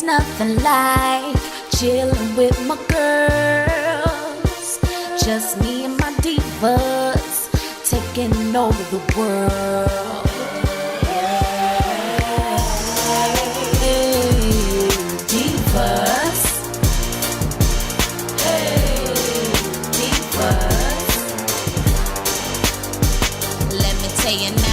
There's nothing like chilling with my girls. Just me and my divas taking over the world. Hey, divas. Hey, divas. Let me tell you now.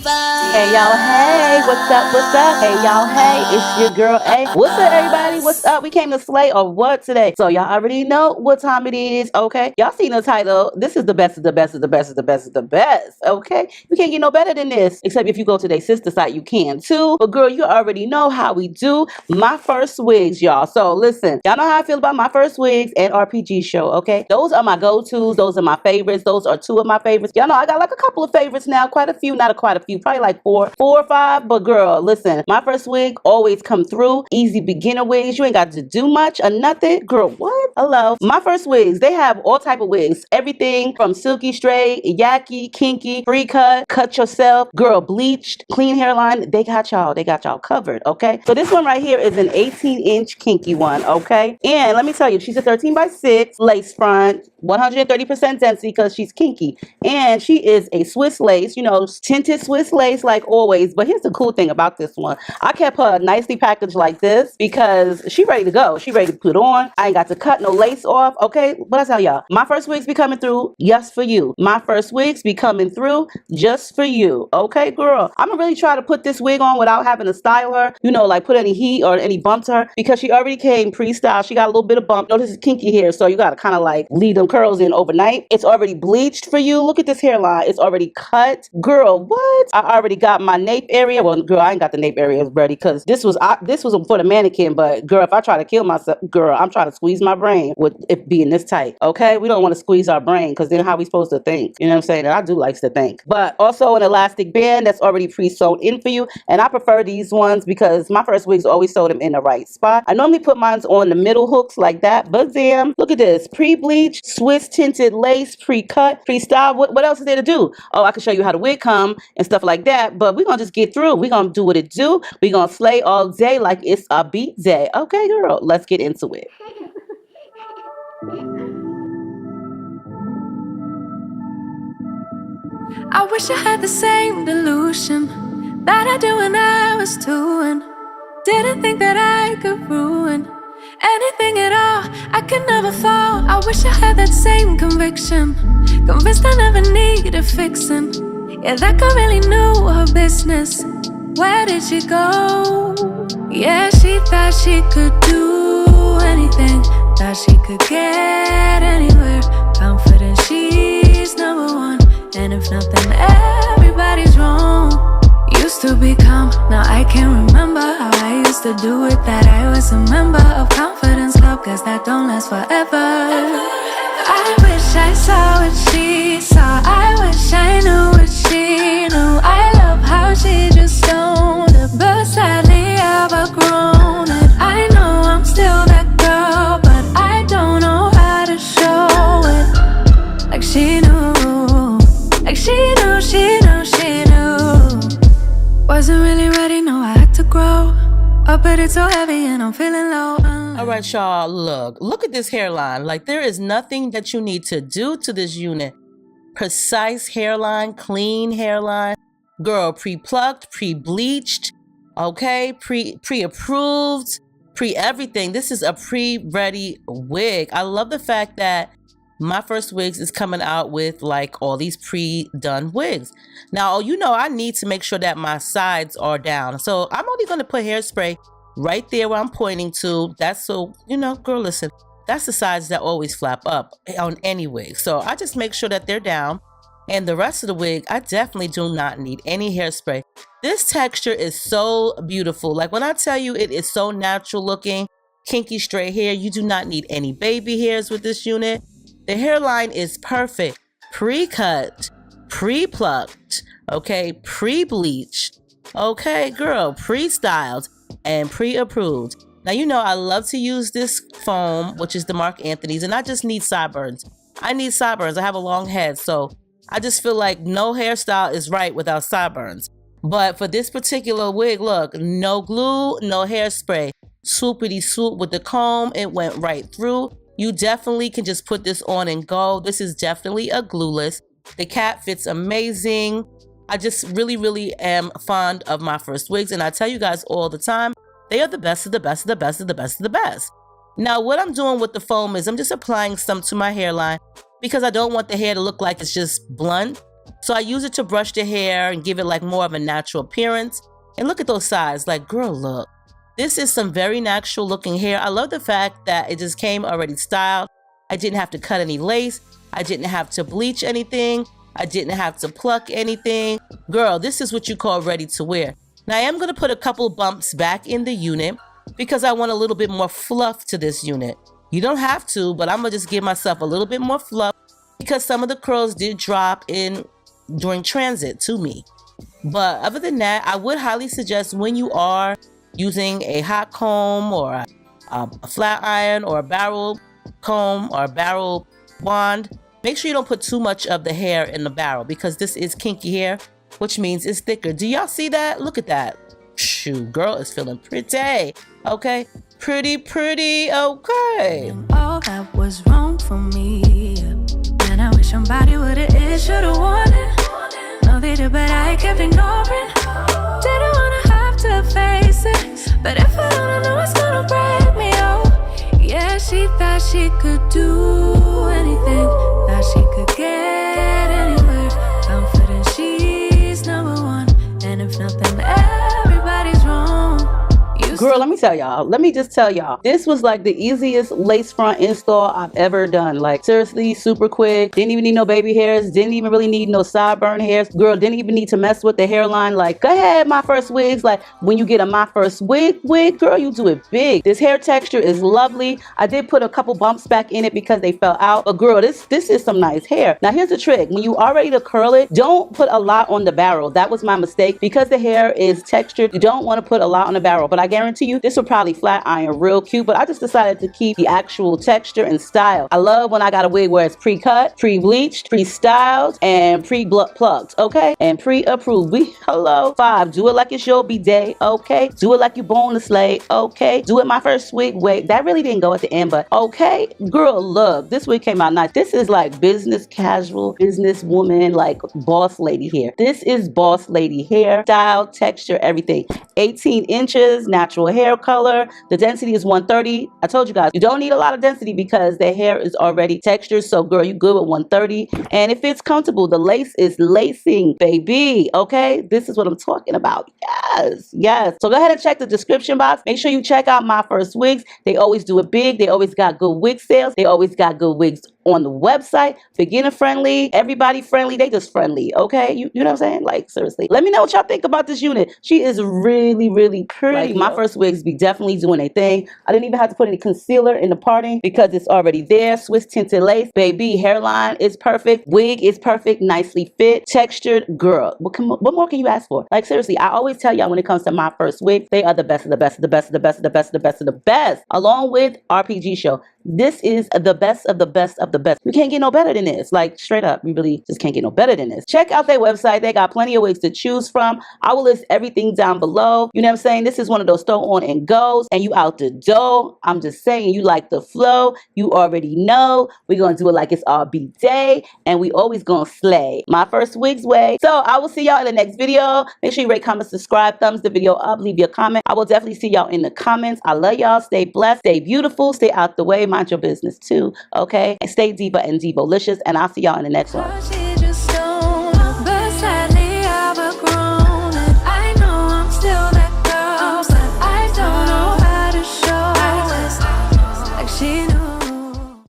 Hey y'all, hey, what's up, what's up? Hey y'all, hey, it's your girl A. What's up, everybody? What's up? We came to slay or what today? So y'all already know what time it is, okay? Y'all seen the title. This is the best of the best of the best of the best of the best, okay? You can't get no better than this. Except if you go to their sister site, you can too. But girl, you already know how we do. My First Wigs, y'all. So listen, y'all know how I feel about My First Wigs and RPG show, okay? Those are my go-tos. Those are my favorites. Those are two of my favorites. Y'all know I got like a couple of favorites now. Quite a few, not quite a few. Probably like four or five. But girl, listen, My First Wig always come through. Easy beginner wigs. You ain't got to do much or nothing. Girl, what? Hello. My First Wigs, they have all type of wigs. Everything from silky straight, 𝐏𝐫𝐞, kinky, free cut yourself, girl, bleached, clean hairline. They got y'all covered, okay? So this one right here is an 18-inch kinky one, okay? And let me tell you, she's a 13x6 lace front, 130% density because she's kinky. And she is a Swiss lace, you know, tinted Swiss lace like always. But here's the cool thing about this one. I kept her nicely packaged like this because she ready to go. She ready to put on. I ain't got to cut no lace off, okay? What I tell y'all? My First Wigs be coming through just for you. My First Wigs be coming through just for you, okay, girl? I'm gonna really try to put this wig on without having to style her, you know, like put any heat or any bump to her because she already came pre-styled. She got a little bit of bump. No, this is kinky hair, so you gotta kind of like leave them curls in overnight. It's already bleached for you. Look at this hairline. It's already cut. Girl, what? I already got my nape area. Well, girl, I ain't got the nape area ready because this was for the mannequin. But girl, if I try to kill myself, girl, I'm trying to squeeze my brain with it being this tight. Okay, we don't want to squeeze our brain because then how we supposed to think? You know what I'm saying? And I do likes to think. But also an elastic band that's already pre-sewn in for you. And I prefer these ones because My First Wigs always sew them in the right spot. I normally put mine on the middle hooks like that. But damn, look at this. Pre-bleached, Swiss tinted lace, pre-cut, pre-styled. What else is there to do? Oh, I can show you how the wig come and stuff like that. But we're going to just get through. We're going to do what it do. We're going to slay all day like it's a beat day. Okay, girl, let's get into it. I wish I had the same delusion that I do when I was 2 and didn't think that I could ruin anything at all. I could never fall. I wish I had that same conviction, convinced I never needed fixing. Yeah, that girl really knew her business. Where did she go? Yeah, she thought she could do anything, thought she could get anywhere. Confident she's number one, and if nothing, everybody's wrong. Used to be calm, now I can't remember how I used to do it. That I was a member of Confidence Club, cause that don't last forever. I wish I saw what she saw, I wish I knew what she knew. I love how she just owned it, but sadly I've outgrown it. I know I'm still that girl, but I don't know how to show it. Like she knew, like she knew, she knew, she knew. Wasn't really ready, no, I had to grow up, but it's so heavy and I'm feeling low. All right, y'all, look at this hairline. Like, there is nothing that you need to do to this unit. Precise hairline, clean hairline. Girl, pre-plucked, pre-bleached, okay, pre-approved, pre-everything. This is a pre-ready wig. I love the fact that My First Wigs is coming out with like all these pre-done wigs. Now, you know, I need to make sure that my sides are down. So I'm only going to put hairspray right there where I'm pointing to. That's so, you know, girl, listen, that's the sides that always flap up on any wig. So I just make sure that they're down. And the rest of the wig, I definitely do not need any hairspray. This texture is so beautiful. Like when I tell you it is so natural looking, kinky straight hair, you do not need any baby hairs with this unit. The hairline is perfect. Pre-cut, pre-plucked, okay, pre-bleached, okay, girl, pre-styled, and pre-approved. Now, you know I love to use this foam, which is the Marc Anthony's, and I just need sideburns. I need sideburns. I have a long head, so I just feel like no hairstyle is right without sideburns. But for this particular wig, look, no glue, no hairspray. Swoopity swoop with the comb, it went right through. You definitely can just put this on and go. This is definitely a glueless. The cap fits amazing. I just really am fond of Myfirstwigs, and I tell you guys all the time, they are the best of the best of the best of the best of the best. Now, what I'm doing with the foam is I'm just applying some to my hairline because I don't want the hair to look like it's just blunt. So I use it to brush the hair and give it like more of a natural appearance. And look at those sides, like, girl, look. This is some very natural looking hair. I love the fact that it just came already styled. I didn't have to cut any lace. I didn't have to bleach anything. I didn't have to pluck anything. Girl, this is what you call ready to wear. Now I am gonna put a couple bumps back in the unit because I want a little bit more fluff to this unit. You don't have to, but I'm gonna just give myself a little bit more fluff because some of the curls did drop in during transit to me. But other than that, I would highly suggest when you are using a hot comb or a flat iron or a barrel comb or a barrel wand, make sure you don't put too much of the hair in the barrel because this is kinky hair, which means it's thicker. Do y'all see that? Look at that. Shoot, girl is feeling pretty. Okay, pretty, okay. All that was wrong for me, and I wish somebody would've should've warned it. No, they did, but I kept ignoring. Didn't wanna have to face it, but if I don't know it's gonna break me, oh. Yeah, she thought she could do anything, thought she could get anywhere. Confident she's number one, and if nothing, everybody's wrong. Girl, let me tell y'all. Let me just tell y'all. This was like the easiest lace front install I've ever done. Like, seriously, super quick. Didn't even need no baby hairs. Didn't even really need no sideburn hairs. Girl, didn't even need to mess with the hairline. Like, go ahead, Myfirstwigs. Like, when you get a Myfirstwig wig, girl, you do it big. This hair texture is lovely. I did put a couple bumps back in it because they fell out. But girl, this is some nice hair. Now, here's the trick. When you are ready to curl it, don't put a lot on the barrel. That was my mistake. Because the hair is textured, you don't want to put a lot on the barrel. But I guarantee you, this will probably flat iron real cute, but I just decided to keep the actual texture and style. I love when I got a wig where it's pre-cut, pre-bleached, pre-styled, and pre-plucked, okay? And pre-approved. Hello. 5, do it like it's your B-day, okay? Do it like you born to slay, okay? Do it Myfirstwig wig. That really didn't go at the end, but okay. Girl, look, this wig came out nice. This is like business casual, business woman, like boss lady hair. This is boss lady hair, style, texture, everything. 18 inches, natural hair color. The density is 130. I told you guys, you don't need a lot of density because the hair is already textured. So girl, you good with 130. And if it's comfortable, the lace is lacing, baby. Okay, this is what I'm talking about. Yes. So go ahead and check the description box. Make sure you check out Myfirstwigs. They always do it big. They always got good wig sales. They always got good wigs on the website. Beginner friendly, everybody friendly. They just friendly, okay? You know what I'm saying? Like, seriously. Let me know what y'all think about this unit. She is really pretty. Like, Myfirstwigs be definitely doing a thing. I didn't even have to put any concealer in the parting because it's already there. Swiss tinted lace. Baby, hairline is perfect. Wig is perfect. Nicely fit. Textured. Girl, what more can you ask for? Like, seriously, I always tell y'all when it comes to Myfirstwigs, they are the best of the best of the best of the best of the best of the best of the best. Along with RPG Show. This is the best of the best of the best. We can't get no better than this. Like, straight up, we really just can't get no better than this. Check out their website. They got plenty of wigs to choose from. I will list everything down below. You know what I'm saying? This is one of those throw on and goes and you out the door. I'm just saying, you like the flow. You already know. We're going to do it like it's RB day and we always going to slay. Myfirstwigs way. So I will see y'all in the next video. Make sure you rate, comment, subscribe, thumbs the video up, leave your comment. I will definitely see y'all in the comments. I love y'all. Stay blessed. Stay beautiful. Stay out the way. Mind your business too, okay? And stay diva and divolicious, and I'll see y'all in the next one.